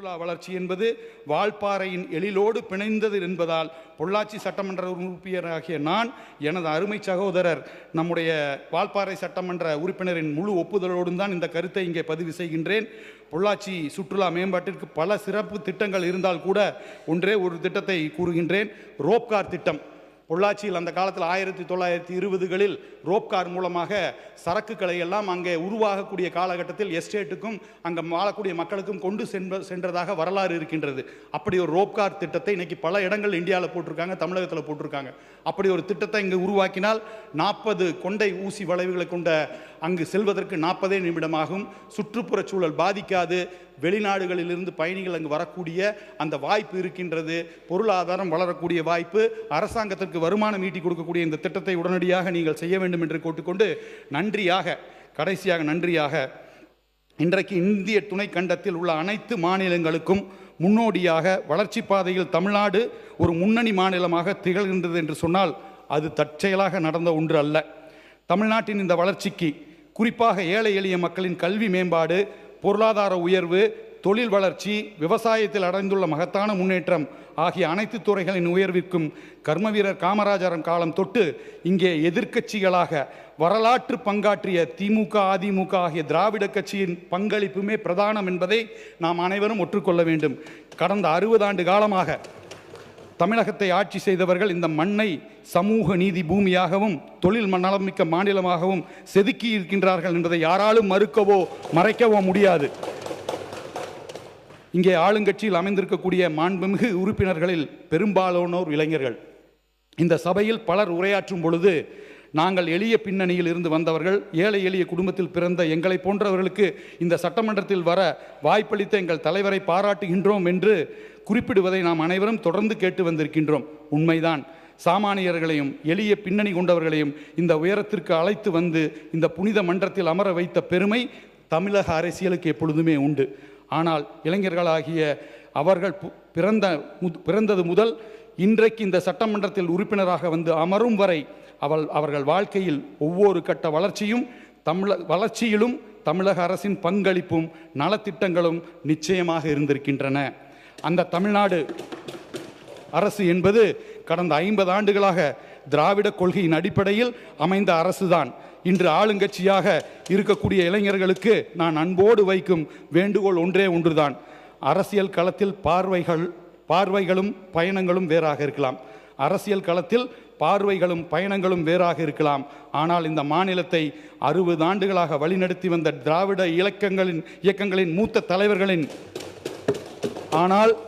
சுற்றுலா வளர்ச்சி என்பது வால்பாறையின் எழிலோடு பிணைந்தது என்பதால் பொள்ளாச்சி சட்டமன்ற உறுப்பினராகிய நான் எனது அருமை சகோதரர் நம்முடைய வால்பாறை சட்டமன்ற உறுப்பினரின் முழு ஒப்புதலோடு தான் இந்த கருத்தை இங்கே பதிவு செய்கின்றேன். பொள்ளாச்சி சுற்றுலா மேம்பாட்டிற்கு பல சிறப்பு திட்டங்கள் இருந்தால் கூட ஒன்றே ஒரு திட்டத்தை கூறுகின்றேன். ரோப்கார் திட்டம். பொள்ளாச்சியில் அந்த காலத்தில் 1920களில் ரோப்கார் மூலமாக சரக்குகளை எல்லாம் அங்கே உருவாகக்கூடிய காலகட்டத்தில் எஸ்டேட்டுக்கும் அங்கே வாழக்கூடிய மக்களுக்கும் கொண்டு சென்றதாக வரலாறு இருக்கின்றது. அப்படி ஒரு ரோப்கார் திட்டத்தை இன்னைக்கு பல இடங்கள் இந்தியாவில் போட்டிருக்காங்க, தமிழகத்தில் போட்டிருக்காங்க. அப்படி ஒரு திட்டத்தை இங்கே உருவாக்கினால் 40 கொண்டை ஊசி வளைவுகளை கொண்ட அங்கு செல்வதற்கு 40 நிமிடமாகும். சுற்றுப்புற சூழல் பாதிக்காது. வெளிநாடுகளிலிருந்து பயணிகள் அங்கு வரக்கூடிய அந்த வாய்ப்பு இருக்கின்றது. பொருளாதாரம் வளரக்கூடிய வாய்ப்பு, அரசாங்கத்திற்கு வருமானம் ஈட்டி கொடுக்கக்கூடிய இந்த திட்டத்தை உடனடியாக நீங்கள் செய்ய வேண்டும் என்று கேட்டுக்கொண்டு நன்றியாக இன்றைக்கு இந்திய துணைக்கண்டத்தில் உள்ள அனைத்து மாநிலங்களுக்கும் முன்னோடியாக வளர்ச்சி பாதையில் தமிழ்நாடு ஒரு முன்னணி மாநிலமாக திகழ்கின்றது என்று சொன்னால் அது தற்செயலாக நடந்த ஒன்று அல்ல. தமிழ்நாட்டின் இந்த வளர்ச்சிக்கு குறிப்பாக ஏழை எளிய மக்களின் கல்வி மேம்பாடு, பொருளாதார உயர்வு, தொழில் வளர்ச்சி, விவசாயத்தில் அடைந்துள்ள மகத்தான முன்னேற்றம் ஆகிய அனைத்து துறைகளின் உயர்விற்கும் கர்மவீரர் காமராஜர் காலம் தொட்டு இங்கே எதிர்க்கட்சிகளாக வரலாற்று பங்காற்றிய திமுக, அதிமுக ஆகிய திராவிட கட்சியின் பங்களிப்புமே பிரதானம் என்பதை நாம் அனைவரும் ஒற்றுக்கொள்ள வேண்டும். கடந்த 60 ஆண்டு காலமாக தமிழகத்தை ஆட்சி செய்தவர்கள் இந்த மண்ணை சமூக நீதி பூமியாகவும் தொழில் நலமிக்க மாநிலமாகவும் செதுக்கி இருக்கின்றார்கள் என்பதை யாராலும் மறுக்கவோ மறைக்கவோ முடியாது. இங்கே ஆளுங்கட்சியில் அமைந்திருக்கக்கூடிய மாண்புமிகு உறுப்பினர்களில் பெரும்பாலானோர் இளைஞர்கள். இந்த சபையில் பலர் உரையாற்றும் பொழுது நாங்கள் எளிய பின்னணியில் இருந்து வந்தவர்கள், ஏழை எளிய குடும்பத்தில் பிறந்த எங்களை போன்றவர்களுக்கு இந்த சட்டமன்றத்தில் வர வாய்ப்பளித்த எங்கள் தலைவரை பாராட்டுகின்றோம் என்று குறிப்பிடுவதை நாம் அனைவரும் தொடர்ந்து கேட்டு வந்திருக்கின்றோம். உண்மைதான். சாமானியர்களையும் எளிய பின்னணி கொண்டவர்களையும் இந்த உயரத்திற்கு அழைத்து வந்து இந்த புனித மன்றத்தில் அமர வைத்த பெருமை தமிழக அரசியலுக்கு எப்பொழுதுமே உண்டு. ஆனால் இளைஞர்களாகிய அவர்கள் பிறந்தது முதல் இன்றைக்கு இந்த சட்டமன்றத்தில் உறுப்பினராக வந்து அமரும் வரை அவர்கள் வாழ்க்கையில் ஒவ்வொரு கட்ட வளர்ச்சியிலும் தமிழக அரசின் பங்களிப்பும் நலத்திட்டங்களும் நிச்சயமாக இருந்திருக்கின்றன. அந்த தமிழ்நாடு அரசு என்பது கடந்த 50 ஆண்டுகளாக திராவிட கொள்கையின் அடிப்படையில் அமைந்த அரசுதான். இன்று ஆளுங்கட்சியாக இருக்கக்கூடிய இளைஞர்களுக்கு நான் அன்போடு வைக்கும் வேண்டுகோள் ஒன்றுதான். அரசியல் களத்தில் பார்வைகளும் பயணங்களும் வேறாக இருக்கலாம். அரசியல் களத்தில் பார்வைகளும் பயணங்களும் வேறாக இருக்கலாம். ஆனால் இந்த மாநிலத்தை 60 ஆண்டுகளாக வழிநடத்தி வந்த திராவிட இயக்கங்களின் மூத்த தலைவர்களின்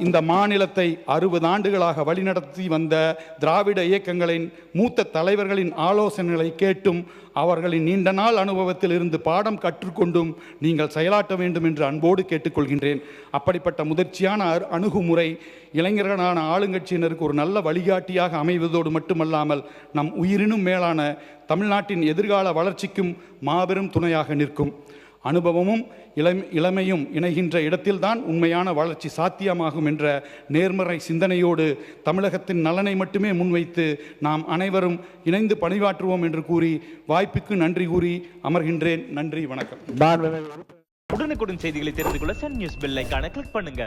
இந்த மாநிலத்தை 60 ஆண்டுகளாக வழிநடத்தி வந்த திராவிட இயக்கங்களின் மூத்த தலைவர்களின் ஆலோசனைகளை கேட்டும் அவர்களின் நீண்ட நாள் அனுபவத்தில் இருந்து பாடம் கற்றுக்கொண்டும் நீங்கள் செயலாற்ற வேண்டும் என்று அன்போடு கேட்டுக்கொள்கின்றேன். அப்படிப்பட்ட முதிர்ச்சியான அணுகுமுறை இளைஞர்களான ஆளுங்கட்சியினருக்கு ஒரு நல்ல வழிகாட்டியாக அமைவதோடு மட்டுமல்லாமல் நம் உயிரினும் மேலான தமிழ்நாட்டின் எதிர்கால வளர்ச்சிக்கும் மாபெரும் துணையாக நிற்கும். அனுபவமும் இளமையும் இணைகின்ற இடத்தில்தான் உண்மையான வளர்ச்சி சாத்தியமாகும் என்ற நேர்மறை சிந்தனையோடு தமிழகத்தின் நலனை மட்டுமே முன்வைத்து நாம் அனைவரும் இணைந்து பணியாற்றுவோம் என்று கூறி வாய்ப்புக்கு நன்றி கூறி அமர்கின்றேன். நன்றி, வணக்கம். உடனுக்குடன் செய்திகளை தெரிந்து கொள்ள சன் நியூஸ் பெல் ஐகானை கிளிக் பண்ணுங்க.